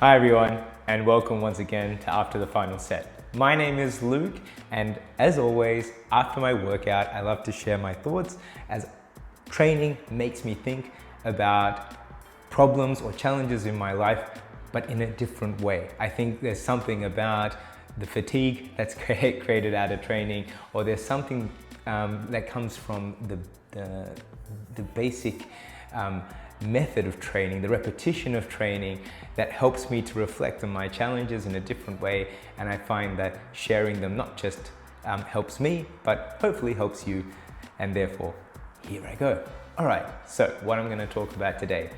Hi everyone, and welcome once again to After the Final Set. My name is Luke, and as always, after my workout, I love to share my thoughts as training makes me think about problems or challenges in my life, but in a different way. I think there's something about the fatigue that's created out of training, or there's something that comes from the basic method of training, the repetition of training that helps me to reflect on my challenges in a different way. And I find that sharing them not just helps me, but hopefully helps you. And therefore, here I go. All right, so what I'm going to talk about today,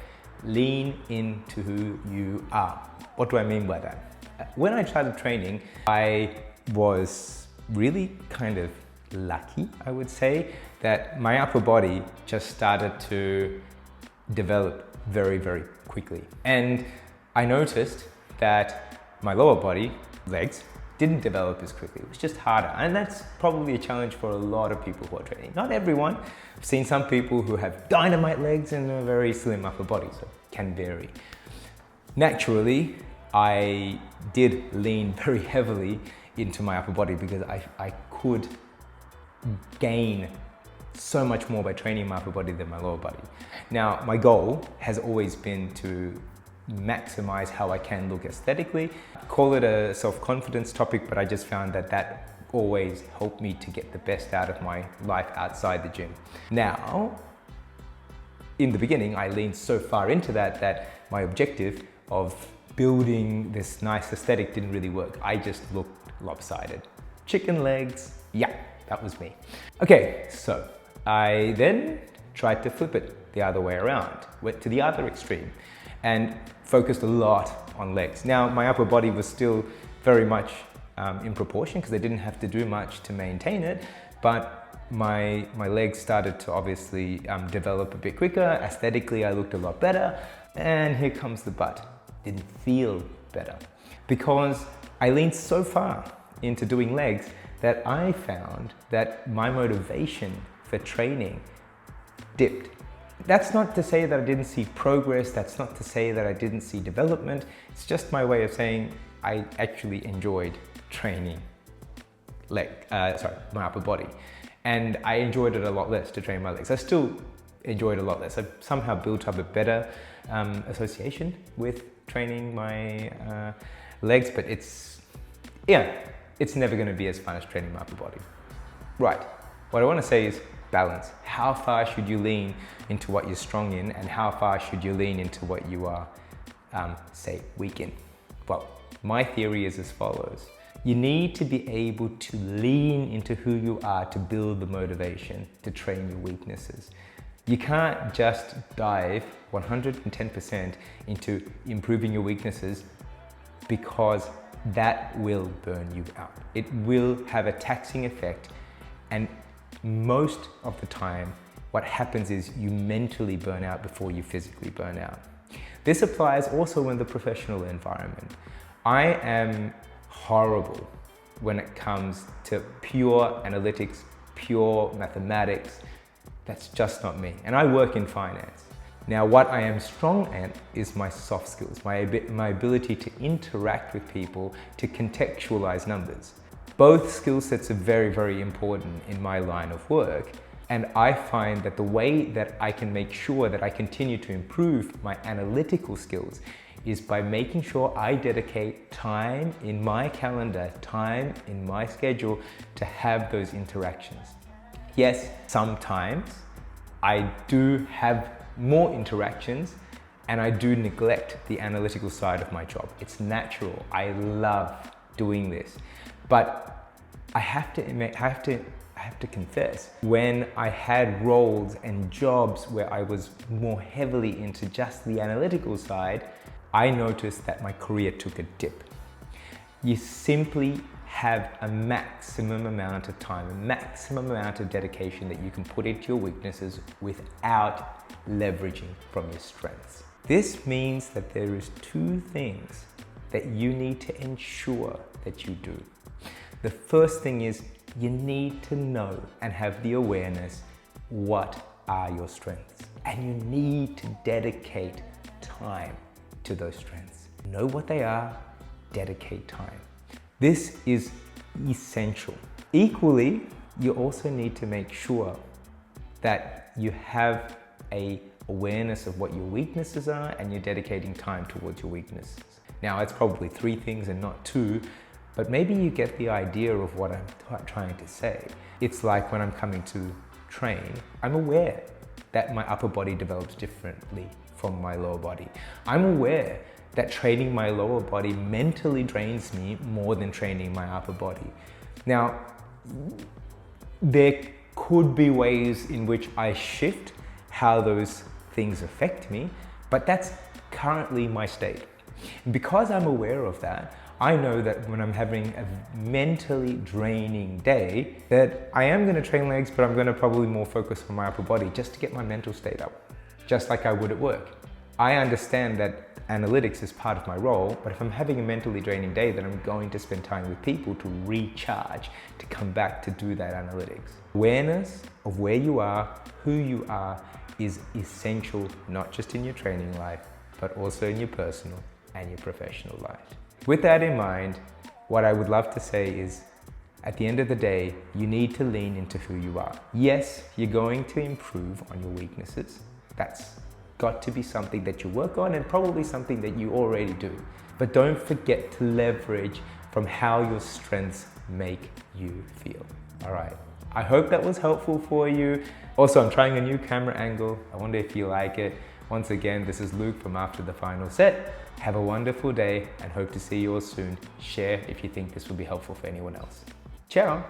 lean into who you are. What do I mean by that? When I started training, I was really kind of lucky, I would say, that my upper body just started to develop very, very quickly. And I noticed that my lower body, legs, didn't develop as quickly. It was just harder. And that's probably a challenge for a lot of people who are training. Not everyone. I've seen some people who have dynamite legs and a very slim upper body, so it can vary. Naturally, I did lean very heavily into my upper body because I could gain so much more by training my upper body than my lower body. Now, my goal has always been to maximize how I can look aesthetically. Call it a self-confidence topic, but I just found that that always helped me to get the best out of my life outside the gym. Now, in the beginning, I leaned so far into that my objective of building this nice aesthetic didn't really work. I just looked lopsided. Chicken legs, yeah, that was me. Okay, so I then tried to flip it the other way around, went to the other extreme and focused a lot on legs. Now, my upper body was still very much in proportion because I didn't have to do much to maintain it, but my legs started to obviously develop a bit quicker. Aesthetically, I looked a lot better. And here comes the but. Didn't feel better because I leaned so far into doing legs that I found that my motivation for training dipped. That's not to say that I didn't see progress. That's not to say that I didn't see development. It's just my way of saying I actually enjoyed training my upper body. And I enjoyed it a lot less to train my legs. I still enjoyed it a lot less. I've somehow built up a better association with training my legs, but it's never going to be as fun as training my upper body. Right, what I want to say is balance. How far should you lean into what you're strong in, and how far should you lean into what you are, say, weak in? Well, my theory is as follows. You need to be able to lean into who you are to build the motivation to train your weaknesses. You can't just dive 110% into improving your weaknesses because that will burn you out. It will have a taxing effect, and most of the time what happens is you mentally burn out before you physically burn out. This applies also in the professional environment. I am horrible when it comes to pure analytics, pure mathematics. That's just not me. And I work in finance. Now, what I am strong at is my soft skills, my ability to interact with people, to contextualize numbers. Both skill sets are very, very important in my line of work. And I find that the way that I can make sure that I continue to improve my analytical skills is by making sure I dedicate time in my calendar, time in my schedule to have those interactions. Yes, sometimes I do have more interactions and I do neglect the analytical side of my job. It's natural. I love doing this. But I have to confess, when I had roles and jobs where I was more heavily into just the analytical side, I noticed that my career took a dip. You simply have a maximum amount of time, a maximum amount of dedication that you can put into your weaknesses without leveraging from your strengths. This means that there is two things that you need to ensure that you do. The first thing is you need to know and have the awareness what are your strengths, and you need to dedicate time to those strengths. know what they are, dedicate time. This is essential. Equally, you also need to make sure that you have an awareness of what your weaknesses are and you're dedicating time towards your weaknesses. Now, it's probably 3 things and not 2, but maybe you get the idea of what I'm trying to say. It's like when I'm coming to train, I'm aware that my upper body develops differently from my lower body. I'm aware that training my lower body mentally drains me more than training my upper body. Now, there could be ways in which I shift how those things affect me, but that's currently my state. Because I'm aware of that, I know that when I'm having a mentally draining day, that I am gonna train legs, but I'm gonna probably more focus on my upper body just to get my mental state up, just like I would at work. I understand that analytics is part of my role, but if I'm having a mentally draining day, then I'm going to spend time with people to recharge, to come back to do that analytics. Awareness of where you are, who you are, is essential, not just in your training life, but also in your personal and your professional life. With that in mind, what I would love to say is, at the end of the day, you need to lean into who you are. Yes, you're going to improve on your weaknesses. That's got to be something that you work on and probably something that you already do. But don't forget to leverage from how your strengths make you feel. All right. I hope that was helpful for you. Also, I'm trying a new camera angle. I wonder if you like it. Once again, this is Luke from After the Final Set. Have a wonderful day and hope to see you all soon. Share if you think this will be helpful for anyone else. Ciao.